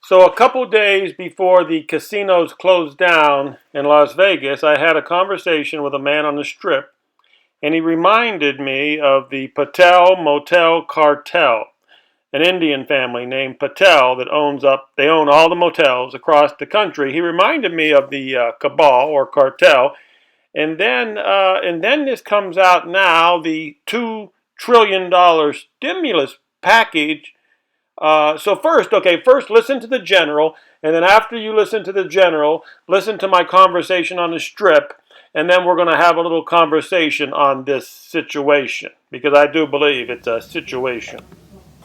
So a couple days before the casinos closed down in Las Vegas, I had a conversation with a man on the Strip, and he reminded me of the Patel Motel Cartel, an Indian family named Patel that they own all the motels across the country. He reminded me of the Cabal or cartel, and then this comes out now, the $2 trillion stimulus package. First listen to the general, and then after you listen to the general, listen to my conversation on the Strip, and then we're going to have a little conversation on this situation, because I do believe it's a situation.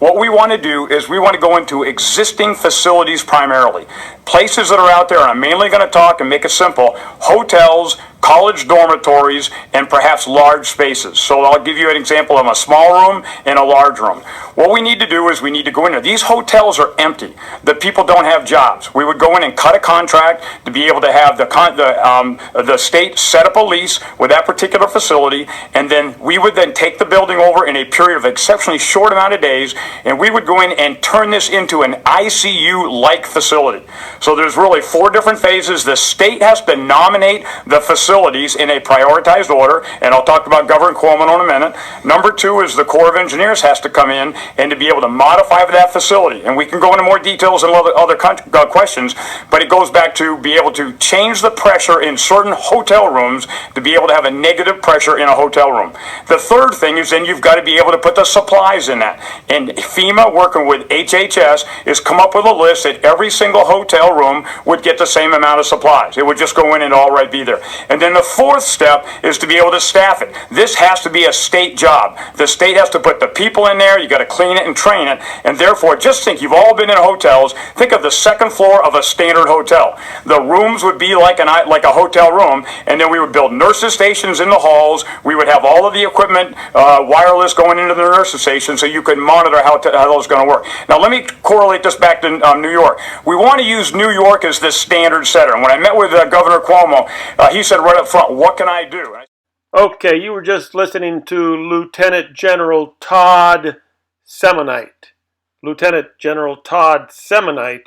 What we want to do is we want to go into existing facilities primarily. Places that are out there, and I'm mainly going to talk and make it simple, hotels, college dormitories, and perhaps large spaces. So I'll give you an example of a small room and a large room. What we need to do is we need to go in there. These hotels are empty. The people don't have jobs. We would go in and cut a contract to be able to have the state set up a lease with that particular facility, and then we would then take the building over in a period of exceptionally short amount of days, and we would go in and turn this into an ICU-like facility. So there's really 4 different phases. The state has to nominate the facilities in a prioritized order, and I'll talk about Governor Cuomo in a minute. Number 2 is the Corps of Engineers has to come in and to be able to modify that facility. And we can go into more details and other questions, but it goes back to be able to change the pressure in certain hotel rooms to be able to have a negative pressure in a hotel room. The third thing is then you've got to be able to put the supplies in that. And FEMA, working with HHS, has come up with a list that every single hotel room would get the same amount of supplies. It would just go in and all right be there. And then the fourth step is to be able to staff it. This has to be a state job. The state has to put the people in there. You got to clean it and train it. And therefore, just think, you've all been in hotels. Think of the second floor of a standard hotel. The rooms would be like a hotel room, and then we would build nurses stations in the halls. We would have all of the equipment wireless going into the nurses station, so you could monitor how those are going to work. Now, let me correlate this back to New York. We want to use New York as the standard setter. And when I met with Governor Cuomo, he said right up front, "What can I do?" Okay, you were just listening to Lieutenant General Todd Semonite. Lieutenant General Todd Semonite,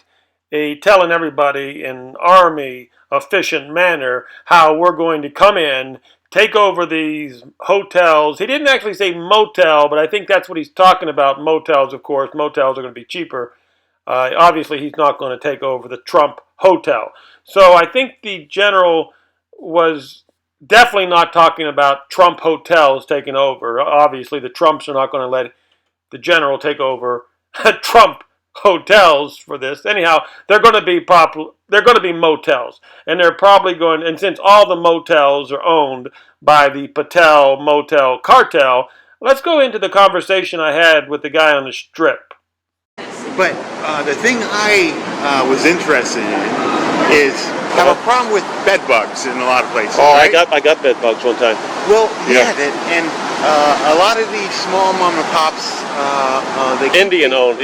telling everybody in Army efficient manner how we're going to come in, take over these hotels. He didn't actually say motel, but I think that's what he's talking about. Motels, of course. Motels are going to be cheaper. Obviously, he's not going to take over the Trump hotel. So I think the general was definitely not talking about Trump hotels taking over. Obviously, the Trumps are not going to let the general take over Trump hotels for this. Anyhow, they're going to be they're going to be motels, and they're probably going. And since all the motels are owned by the Patel Motel Cartel, let's go into the conversation I had with the guy on the Strip. But the thing I was interested in is have a problem with bed bugs in a lot of places. Oh, right? I got bed bugs one time. Well, yeah. And a lot of these small mom and pops, The Indian owned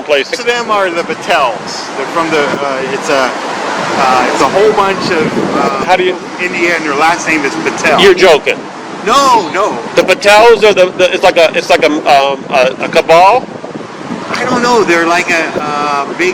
places. Most of them are the Patels. They're from the. It's a whole bunch of. How do you? India, and their last name is Patel. You're joking. No. The Patels are it's like a cabal. I don't know. They're like a big.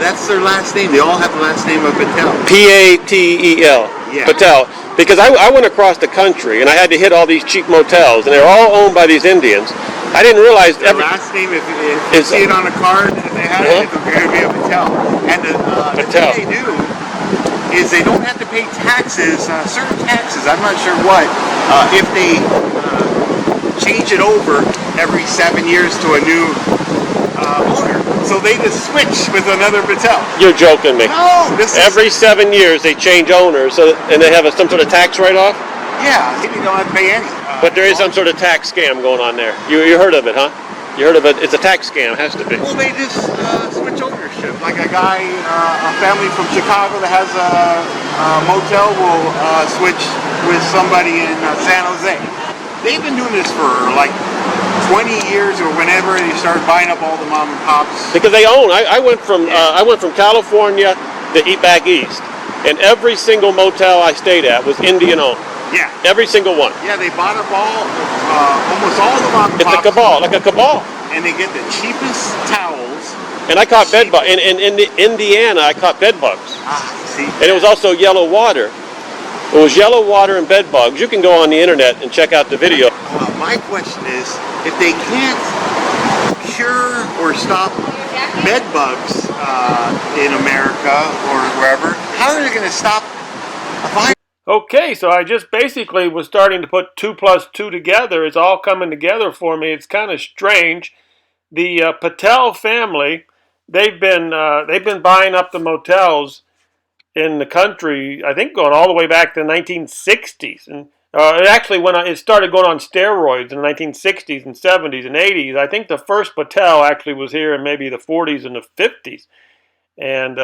That's their last name. They all have the last name of Patel. Patel. Yeah. Patel. Because I went across the country and I had to hit all these cheap motels, and they're all owned by these Indians. I didn't realize their last name, if you see it on a card, if they had it, it's going to be a Patel. And the thing they do is they don't have to pay taxes, certain taxes. I'm not sure what, if they change it over every 7 years to a new owner. So they just switch with another Patel. You're joking me. No, every 7 years they change owners, and they have some sort of tax write-off? Yeah, you don't have to pay any. But there is some sort of tax scam going on there. You heard of it, huh? You heard of it? It's a tax scam, has to be. Well, they just switch ownership. Like a guy, a family from Chicago that has a motel will switch with somebody in San Jose. They've been doing this for like 20 years or whenever they started buying up all the mom and pops. Because they own. I went from California to back east, and every single motel I stayed at was Indian owned. Yeah. Every single one. Yeah, they bought up almost all the mom and pops. It's a cabal, like a cabal. And they get the cheapest towels, And I caught bed bugs. In Indiana, I caught bed bugs. See. And it was also yellow water. It was yellow water and bed bugs. You can go on the internet and check out the video. My question is, if they can't cure or stop bed bugs in America or wherever, how are they going to stop a virus? Okay, so I just basically was starting to put 2 plus 2 together. It's all coming together for me. It's kind of strange. The Patel family, they've been buying up the motels in the country, I think going all the way back to the 1960s. And it actually it started going on steroids in the 1960s and 70s and 80s. I think the first Patel actually was here in maybe the 40s and the 50s. And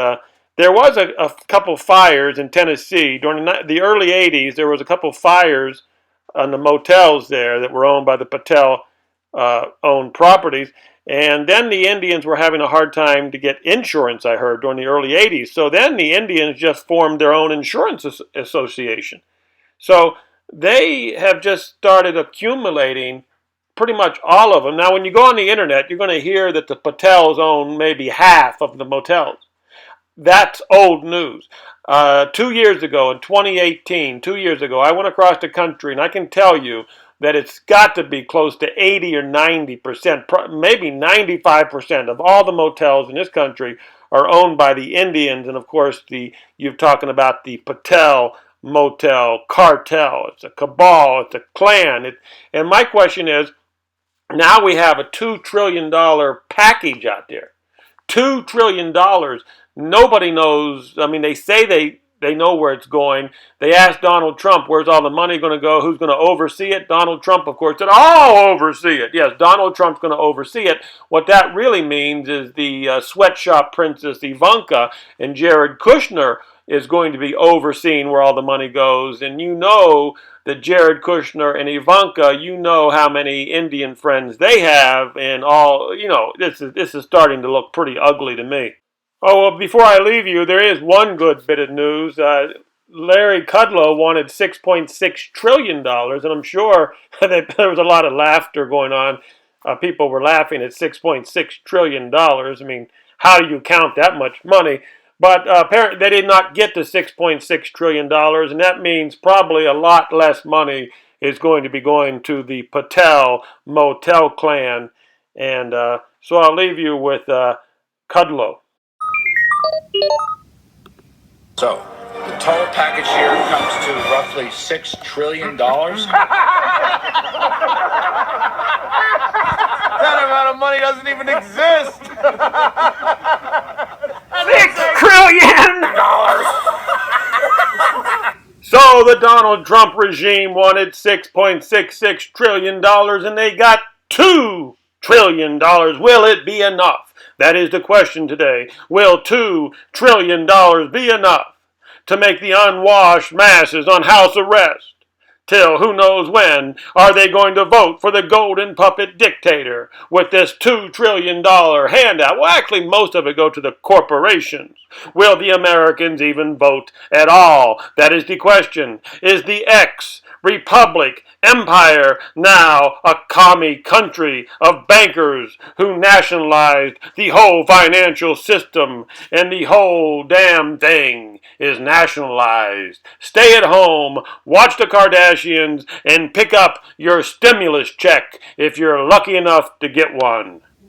there was a couple fires in Tennessee. During the early 80s, there was a couple fires on the motels there that were owned by the Patel owned properties. And then the Indians were having a hard time to get insurance, I heard, during the early 80s. So then the Indians just formed their own insurance association. So they have just started accumulating pretty much all of them. Now, when you go on the internet, you're going to hear that the Patels own maybe half of the motels. That's old news. 2 years ago, in 2018, 2 years ago, I went across the country, and I can tell you that it's got to be close to 80 or 90%, maybe 95% of all the motels in this country are owned by the Indians. And of course, you're talking about the Patel Motel Cartel. It's a cabal, it's a clan. And my question is, now we have a $2 trillion package out there. $2 trillion. Nobody knows. I mean, they say they know where it's going. They asked Donald Trump, where's all the money going to go? Who's going to oversee it? Donald Trump, of course, said, I'll oversee it. Yes, Donald Trump's going to oversee it. What that really means is the sweatshop princess Ivanka and Jared Kushner is going to be overseeing where all the money goes. And you know that Jared Kushner and Ivanka, you know how many Indian friends they have, and all, this is starting to look pretty ugly to me. Oh, well, before I leave you, there is one good bit of news. Larry Kudlow wanted $6.6 trillion, and I'm sure that there was a lot of laughter going on. People were laughing at $6.6 trillion. I mean, how do you count that much money? But apparently they did not get the $6.6 trillion, and that means probably a lot less money is going to be going to the Patel Motel clan. And so I'll leave you with Kudlow. So, the total package here comes to roughly $6 trillion. That amount of money doesn't even exist. $6 trillion! So the Donald Trump regime wanted $6.66 trillion and they got $2 trillion. Will it be enough? That is the question today. Will $2 trillion be enough to make the unwashed masses on house arrest? Till who knows when are they going to vote for the golden puppet dictator with this $2 trillion handout? Well, actually, most of it go to the corporations. Will the Americans even vote at all? That is the question. Is the ex-republic empire now a commie country of bankers who nationalized the whole financial system, and the whole damn thing is nationalized? Stay at home, watch the Kardashians, and pick up your stimulus check if you're lucky enough to get one.